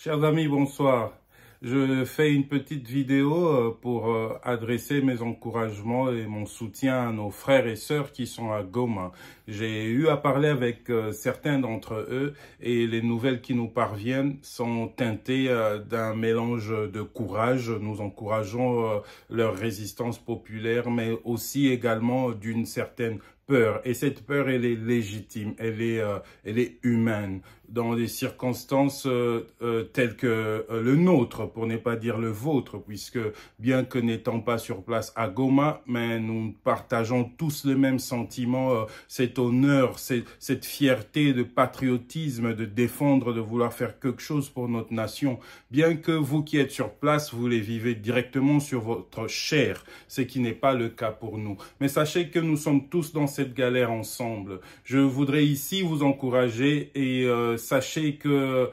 Chers amis, bonsoir. Je fais une petite vidéo pour adresser mes encouragements et mon soutien à nos frères et sœurs qui sont à Goma. J'ai eu à parler avec certains d'entre eux et les nouvelles qui nous parviennent sont teintées d'un mélange de courage. Nous encourageons leur résistance populaire, mais aussi également d'une certaine peur. Et cette peur, elle est légitime, elle est humaine. Dans des circonstances telles que le nôtre, pour ne pas dire le vôtre, puisque bien que n'étant pas sur place à Goma, mais nous partageons tous le même sentiment, cet honneur, cette fierté de patriotisme, de défendre, de vouloir faire quelque chose pour notre nation. Bien que vous qui êtes sur place, vous les vivez directement sur votre chair, ce qui n'est pas le cas pour nous. Mais sachez que nous sommes tous dans cette galère ensemble. Je voudrais ici vous encourager et sachez que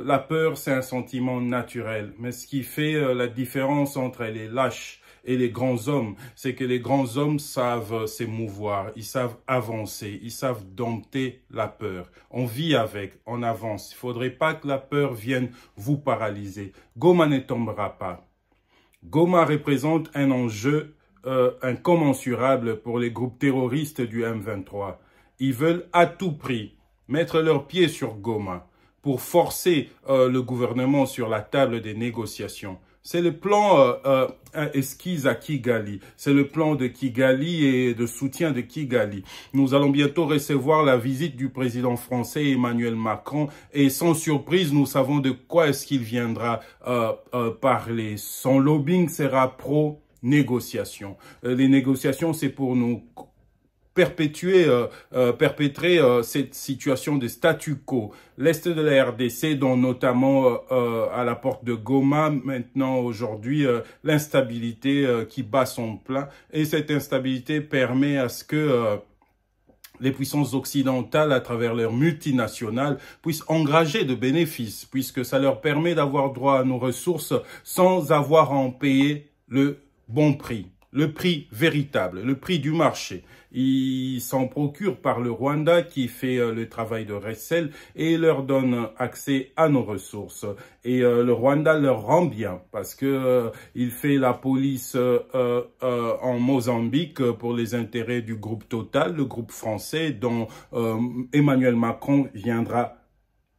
la peur, c'est un sentiment naturel. Mais ce qui fait la différence entre les lâches et les grands hommes, c'est que les grands hommes savent s'émouvoir, ils savent avancer, ils savent dompter la peur. On vit avec, on avance. Il ne faudrait pas que la peur vienne vous paralyser. Goma ne tombera pas. Goma représente un enjeu incommensurable pour les groupes terroristes du M23. Ils veulent à tout prix mettre leurs pieds sur Goma pour forcer le gouvernement sur la table des négociations. C'est le plan esquisse à Kigali. C'est le plan de Kigali et de soutien de Kigali. Nous allons bientôt recevoir la visite du président français Emmanuel Macron et sans surprise, nous savons de quoi est-ce qu'il viendra parler. Son lobbying sera pro-négociation. Les négociations, c'est pour nous perpétrer cette situation de statu quo. L'Est de la RDC, dont notamment à la porte de Goma, maintenant aujourd'hui, l'instabilité qui bat son plein. Et cette instabilité permet à ce que les puissances occidentales, à travers leurs multinationales, puissent engranger de bénéfices, puisque ça leur permet d'avoir droit à nos ressources sans avoir à en payer le bon prix. Le prix véritable, le prix du marché. Ils s'en procurent par le Rwanda qui fait le travail de recel et leur donne accès à nos ressources. Et le Rwanda leur rend bien parce que il fait la police en Mozambique pour les intérêts du groupe Total, le groupe français dont Emmanuel Macron viendra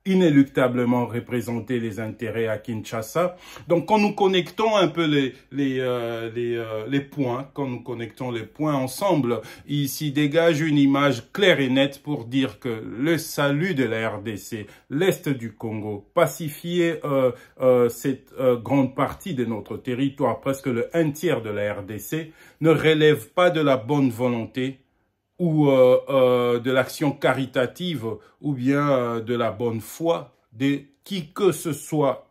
inéluctablement représenter les intérêts à Kinshasa. Donc, quand nous connectons un peu les points, quand nous connectons les points ensemble, il s'y dégage une image claire et nette pour dire que le salut de la RDC, l'Est du Congo, pacifier cette grande partie de notre territoire, presque le 1/3 de la RDC, ne relève pas de la bonne volonté ou de l'action caritative, ou bien de la bonne foi de qui que ce soit,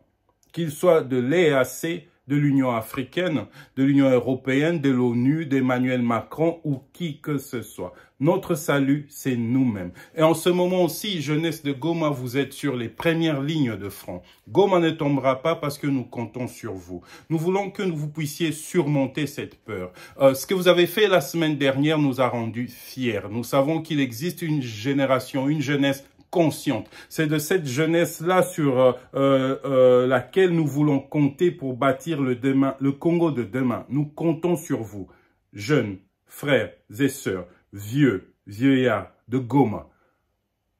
qu'il soit de l'EAC, de l'Union africaine, de l'Union européenne, de l'ONU, d'Emmanuel Macron ou qui que ce soit. Notre salut, c'est nous-mêmes. Et en ce moment aussi, jeunesse de Goma, vous êtes sur les premières lignes de front. Goma ne tombera pas parce que nous comptons sur vous. Nous voulons que vous puissiez surmonter cette peur. Ce que vous avez fait la semaine dernière nous a rendus fiers. Nous savons qu'il existe une génération, une jeunesse consciente. C'est de cette jeunesse-là sur laquelle nous voulons compter pour bâtir le Congo de demain. Nous comptons sur vous, jeunes, frères et sœurs, vieillards de Goma.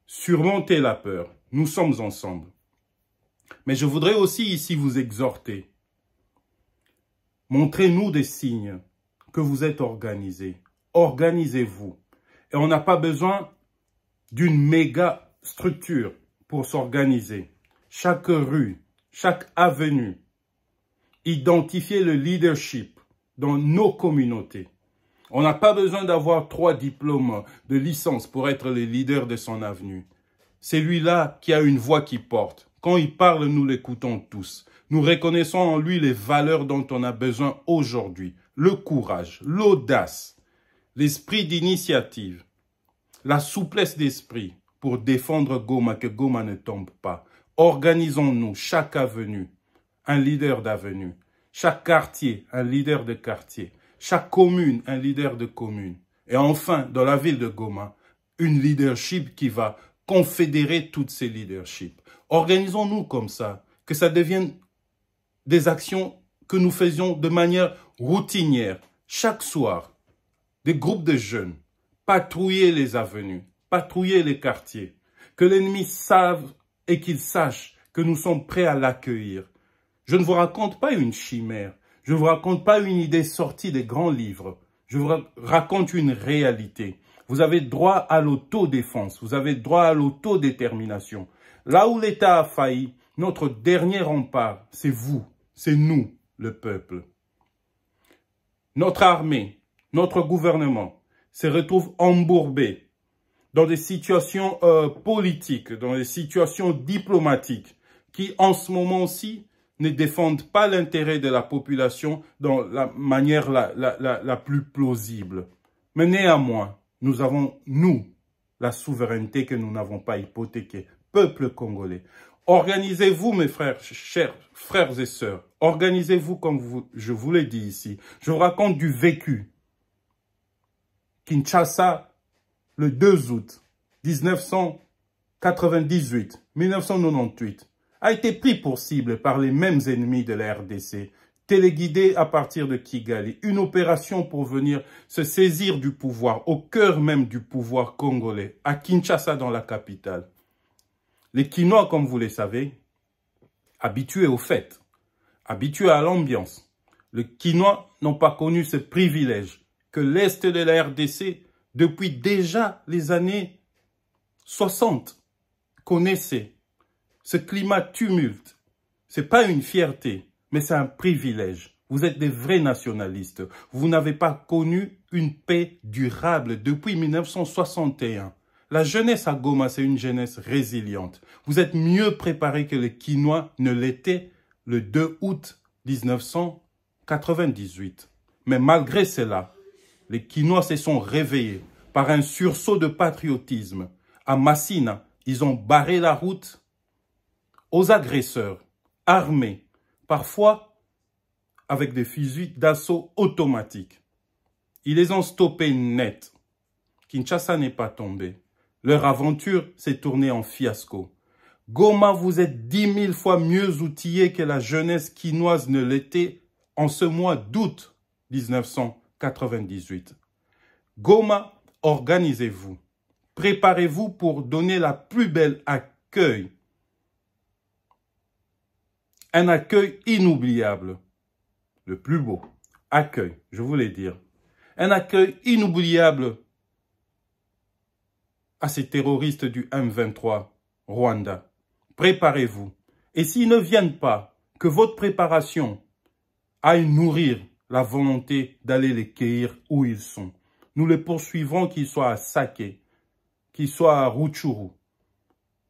Surmontez la peur. Nous sommes ensemble. Mais je voudrais aussi ici vous exhorter. Montrez-nous des signes que vous êtes organisés. Organisez-vous. Et on n'a pas besoin d'une méga structure pour s'organiser. Chaque rue, chaque avenue, identifier le leadership dans nos communautés. On n'a pas besoin d'avoir 3 diplômes de licence pour être le leader de son avenue. C'est lui-là qui a une voix qui porte. Quand il parle, nous l'écoutons tous. Nous reconnaissons en lui les valeurs dont on a besoin aujourd'hui. Le courage, l'audace, l'esprit d'initiative, la souplesse d'esprit pour défendre Goma, que Goma ne tombe pas. Organisons-nous, chaque avenue, un leader d'avenue. Chaque quartier, un leader de quartier. Chaque commune, un leader de commune. Et enfin, dans la ville de Goma, une leadership qui va confédérer toutes ces leaderships. Organisons-nous comme ça. que ça devienne des actions que nous faisions de manière routinière, chaque soir. Des groupes de jeunes, patrouiller les avenues, patrouiller les quartiers, que l'ennemi sache et qu'il sache que nous sommes prêts à l'accueillir. Je ne vous raconte pas une chimère, je ne vous raconte pas une idée sortie des grands livres, je vous raconte une réalité. Vous avez droit à l'autodéfense, vous avez droit à l'autodétermination. Là où l'État a failli, notre dernier rempart, c'est vous, c'est nous, le peuple. Notre armée, notre gouvernement se retrouve embourbé dans des situations politiques, dans des situations diplomatiques qui, en ce moment-ci, ne défendent pas l'intérêt de la population dans la manière la plus plausible. Mais néanmoins, nous avons, nous, la souveraineté que nous n'avons pas hypothéquée. Peuple congolais, organisez-vous, mes frères, chers frères et sœurs. Organisez-vous comme je vous l'ai dit ici. Je vous raconte du vécu. Kinshasa, le 2 août 1998, a été pris pour cible par les mêmes ennemis de la RDC, téléguidé à partir de Kigali, une opération pour venir se saisir du pouvoir, au cœur même du pouvoir congolais, à Kinshasa dans la capitale. Les Kinois, comme vous le savez, habitués aux fêtes, habitués à l'ambiance, les Kinois n'ont pas connu ce privilège que l'Est de la RDC, depuis déjà les années 60, connaissait. Ce climat tumulte, ce n'est pas une fierté, mais c'est un privilège. Vous êtes des vrais nationalistes. Vous n'avez pas connu une paix durable depuis 1961. La jeunesse à Goma, c'est une jeunesse résiliente. Vous êtes mieux préparés que les Kinois ne l'étaient le 2 août 1998. Mais malgré cela, les Kinois se sont réveillés par un sursaut de patriotisme. À Massina, ils ont barré la route aux agresseurs armés, parfois avec des fusils d'assaut automatiques. Ils les ont stoppés net. Kinshasa n'est pas tombé. Leur aventure s'est tournée en fiasco. Goma, vous êtes 10 000 fois mieux outillés que la jeunesse kinoise ne l'était en ce mois d'août 1998. Goma, organisez-vous. Préparez-vous pour donner la plus belle accueil. Un accueil inoubliable. Le plus beau accueil, je voulais dire. Un accueil inoubliable à ces terroristes du M23, Rwanda. Préparez-vous. Et s'ils ne viennent pas, que votre préparation aille nourrir la volonté d'aller les cueillir où ils sont. Nous les poursuivrons, qu'ils soient à Saké, qu'ils soient à Rutshuru,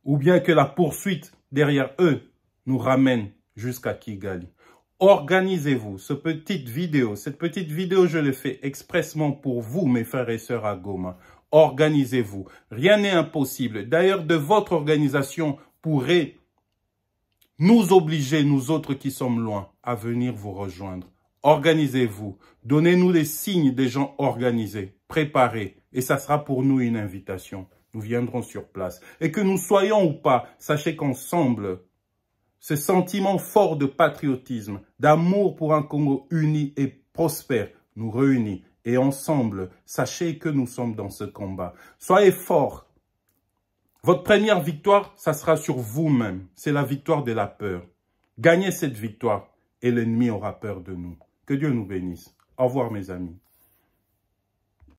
ou bien que la poursuite derrière eux nous ramène jusqu'à Kigali. Organisez-vous. Cette petite vidéo, je l'ai fait expressement pour vous, mes frères et sœurs à Goma. Organisez-vous. Rien n'est impossible. D'ailleurs, de votre organisation pourrait nous obliger, nous autres qui sommes loin, à venir vous rejoindre. Organisez-vous. Donnez-nous les signes des gens organisés, préparés. Et ça sera pour nous une invitation. Nous viendrons sur place. Et que nous soyons ou pas, sachez qu'ensemble, ce sentiment fort de patriotisme, d'amour pour un Congo uni et prospère, nous réunit. Et ensemble, sachez que nous sommes dans ce combat. Soyez forts. Votre première victoire, ça sera sur vous-même. C'est la victoire de la peur. Gagnez cette victoire et l'ennemi aura peur de nous. Que Dieu nous bénisse. Au revoir mes amis.